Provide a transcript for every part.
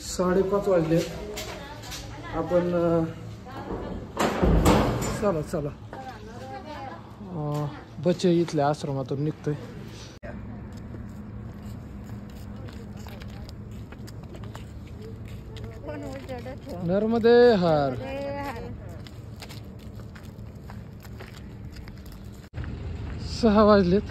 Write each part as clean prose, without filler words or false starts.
5:30 वाजले. आपण चला चला बचे इथल्या आश्रमातून निघतोय. नर्मदे हर. 6 वाजलेत.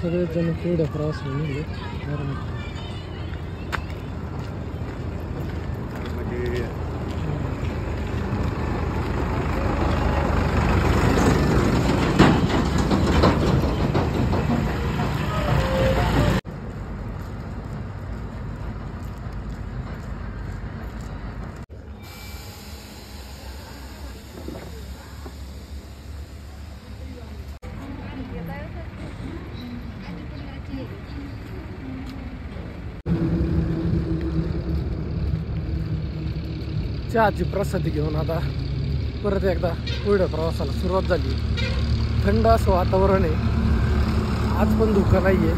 सगळेच जण पुढे प्रवासाला निघले. चहाची प्रसादी घेऊन आता परत एकदा पुढे प्रवासाला सुरुवात झाली. थंड असं वातावरण आहे. आज पण धुकं नाही आहे.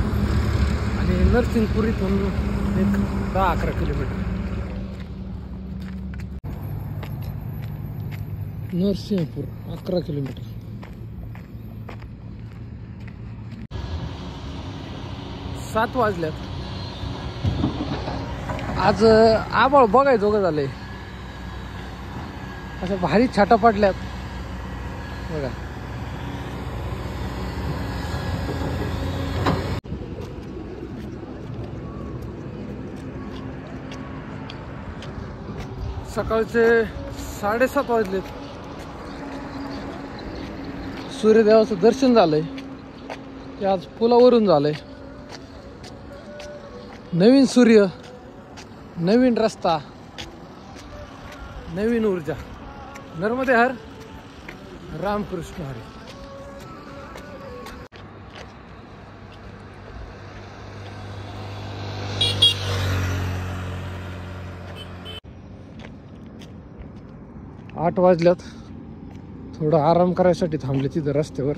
आणि नरसिंगपूर इथून एक 10-11 किलोमीटर. नरसिंगपूर 11 किलोमीटर. सात वाजल्यात. आज आभाळ बघायचं का झालंय. अशा भारी छाटा पडल्यात बघा. सकाळचे 7:30 वाजलेत. सूर्यदेवाचं दर्शन झालंय. ते आज पुलावरून झालंय. नवीन सूर्य, नवीन रस्ता, नवीन ऊर्जा. नर्मदे हर. रामकृष्ण हरी. आठ वाजल्यात. थोडं आराम करायसाठी थांबले तिथं रस्त्यावर.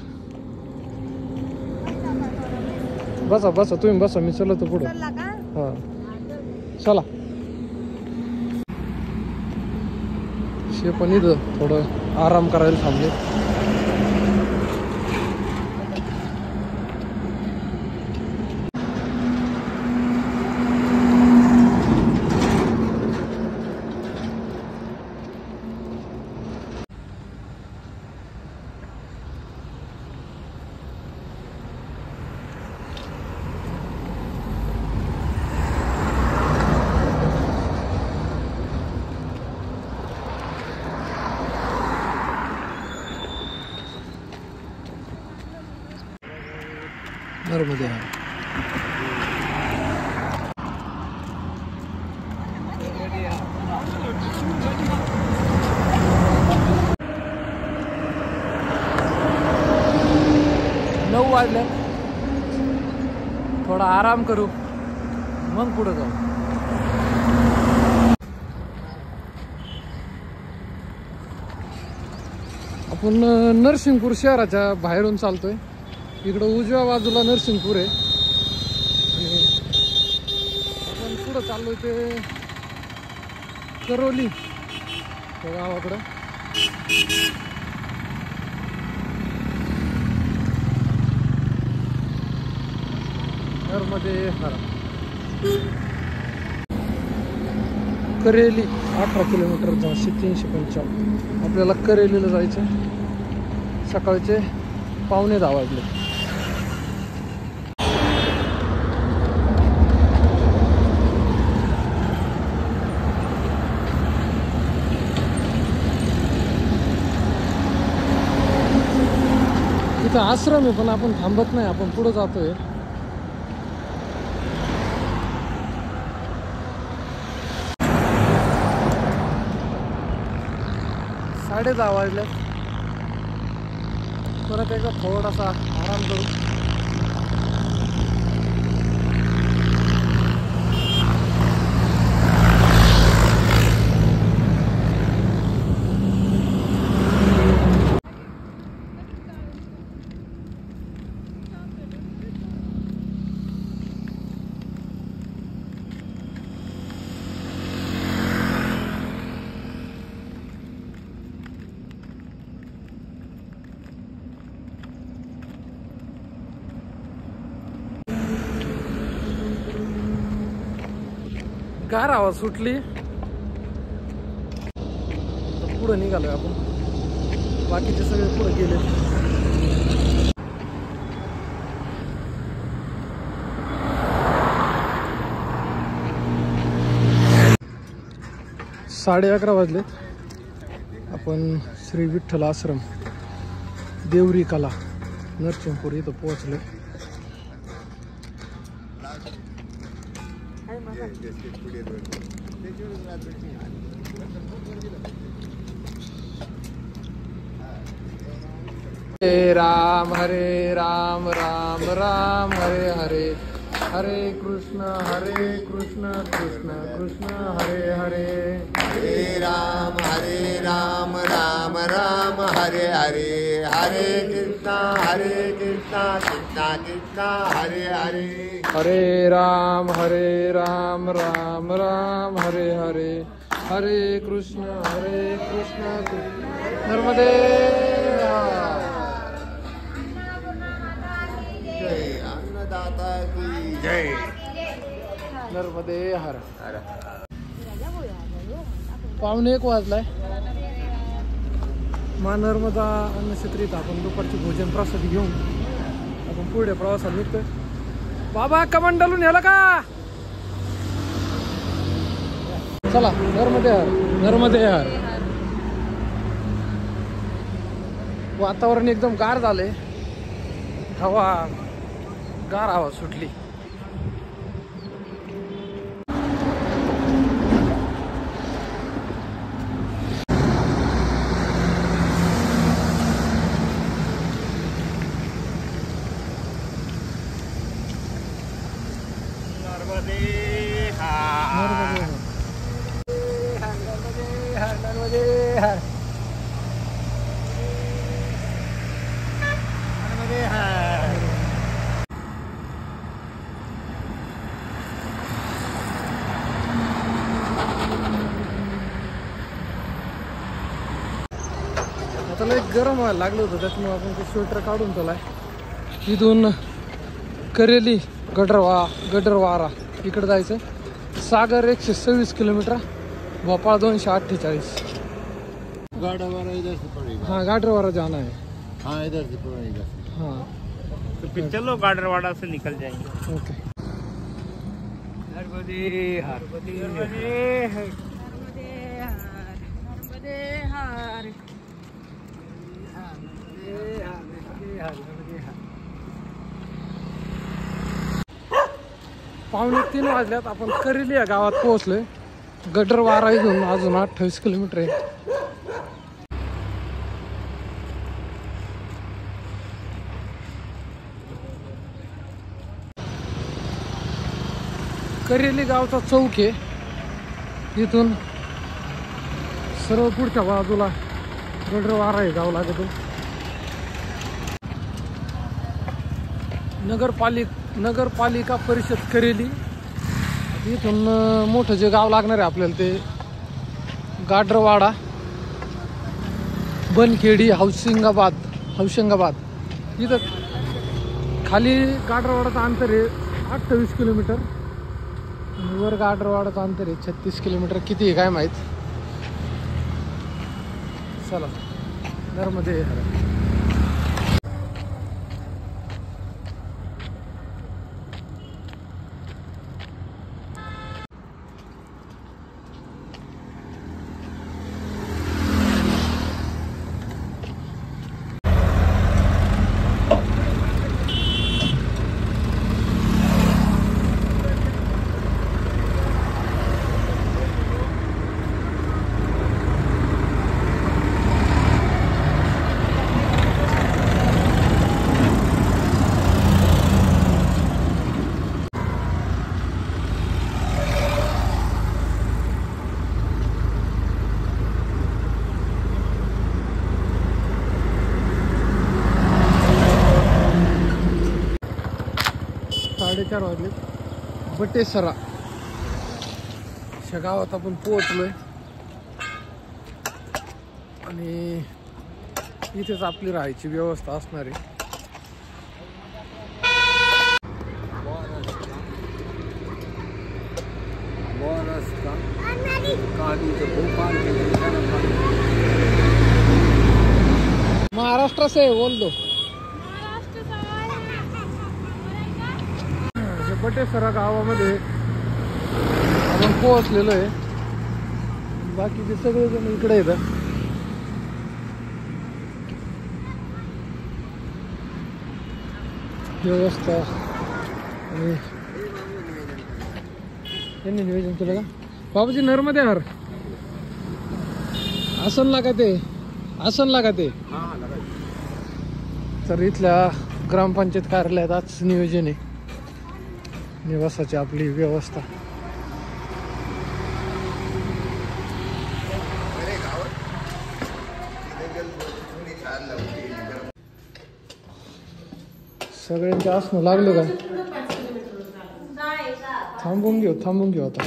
बसा बसा तुम्ही बसा, मी चलतो पुढं. हा चला. शे पण इथं थोडं आराम करायला थांबले. नर्मदे हर. नऊ वाजले. थोडा आराम करू मग पुढे जाऊ. आपण नरसिंगपूर शहराच्या बाहेरून चालतोय. इकडं उजव्या बाजूला नरसिंगपूर आहे. आणि आपण पुढं चाललोय ते करोली गावाकडं. नर्मदे हर. करेली 18 किलोमीटर 355. आपल्याला करेलीला जायचं. सकाळचे 9:15 वाजले. इथं आश्रम आहे पण आपण थांबत नाही. आपण पुढे जातोय. साडे 10 वाजले. परत एकदा थोडासा आराम करू. गार हवा सुटली, पुढे निघालोय आपण. बाकीचे सगळे पुढे गेले. साडे 11 वाजलेत. आपण श्री विठ्ठल आश्रम देवरी कला नरसिंहपूर इथं पोहोचलो. हरे राम राम राम हरे हरे, हरे कृष्ण कृष्ण कृष्ण हरे हरे. हरे राम राम राम हरे हरे, हरे कृष्णा कृष्णा कृष्णा हरे हरे. हरे राम राम राम हरे हरे, हरे कृष्ण नर्मदे. जय अन्नदाता की जय. नर्मदे हर. 1:15 वाजलाय. मा नर्मदा अन्नक्षेत्रीत आपण दुपारची भोजन प्रसाद घेऊन आपण पुढे प्रवासाला निघतोय. बाबा कमंडलून याला का? चला नर्मदे हर. वातावरण एकदम गार झाले. गार हवा सुटली. आता लय गरम व्हायला लागलं होतं, त्याच्यामुळे आपण ते स्वेटर काढून चालाय. इथून करेली गडरवारा इकडे जायचं. सागर 126 किलोमीटर, भोपाळ 248. गाड़वारा इधर से पड़ेगा. हाँ गाडरवारा जाना है. हाँ इधर से पड़ेगा. हाँ तो फिर चलो गाडरवाड़ा से निकल जाएंगे. ओके. पावणे 3 वाजल्यात. आपण करेली या गावात पोहोचलोय. गडरवारा इथून अजून 28 किलोमीटर आहे. करेली गावचा चौक आहे. इथून सर्व पुढच्या बाजूला गडरवारा आहे गाव लागतो. नगरपालिका परिषद करेली. इथून मोठं जे गाव लागणार आहे आपल्याला ते गाडरवाडा, बनखेडी, हौसिंगाबाद. इथं खाली गाडरवाडाचं अंतर आहे 28 किलोमीटर आणि वर गाडरवाडाचं अंतर आहे 36 किलोमीटर. किती आहे काय माहीत. चला नर्मदे हर. साडेचार वाजले. बटेसरा ह्या गावात आपण पोहोचलोय आणि इथेच आपली राहायची व्यवस्था असणार आहे. बोनस महाराष्ट्र से बोल दो. बटेसरा गावामध्ये आपण पोहोचलेलो आहे. बाकीचे सगळेजण इकडे येतात. व्यवस्था आणि त्यांनी नियोजन केलं का बाबाजी? नर्मदे हर आसन लागा ते तर इथल्या ग्रामपंचायत कार्यालयात आज नियोजन आहे. निवासाची आपली व्यवस्था. सगळ्यांचे आसनं लागले का? थांबून घेऊ आता.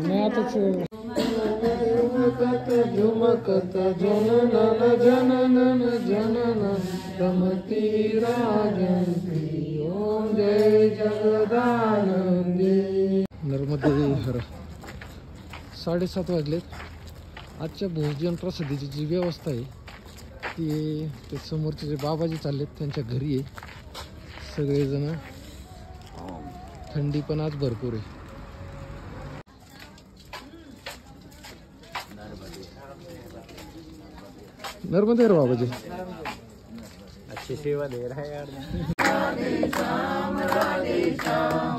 नाही आताच झुमकत जननन जननन जननन रमती राजंती ओम जय जगदानंदी. नर्मदे हर. 7:30 वाजलेत. आजच्या भोजन प्रसादीची जी व्यवस्था आहे ती ते समोरचे जे बाबाजी चाललेत त्यांच्या घरी आहे. सगळेजण. थंडी पण आज भरपूर आहे. नर्मदे हर बाबाजी. अच्छी सेवा दे रहा है यार.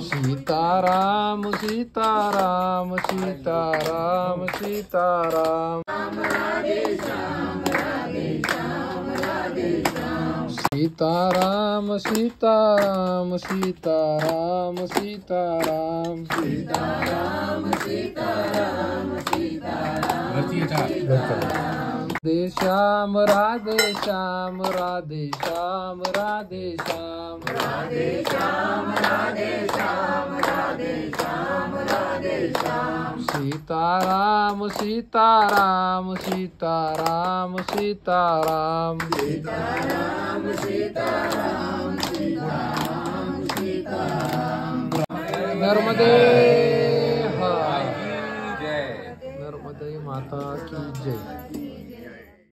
सीताराम सीताराम सीताराम सीताराम सीताराम सीताराम सीताराम सीताराम सीताराम सीताराम सीताराम. राधे श्याम राधे श्याम राधे श्याम राधे श्याम राधे श्याम राधे श्याम राधे श्याम राधे श्याम. सीताराम सीताराम सीताराम सीताराम सीताराम सीताराम सीताराम सीताराम. नर्मदे हर. नर्मदे माता की जय.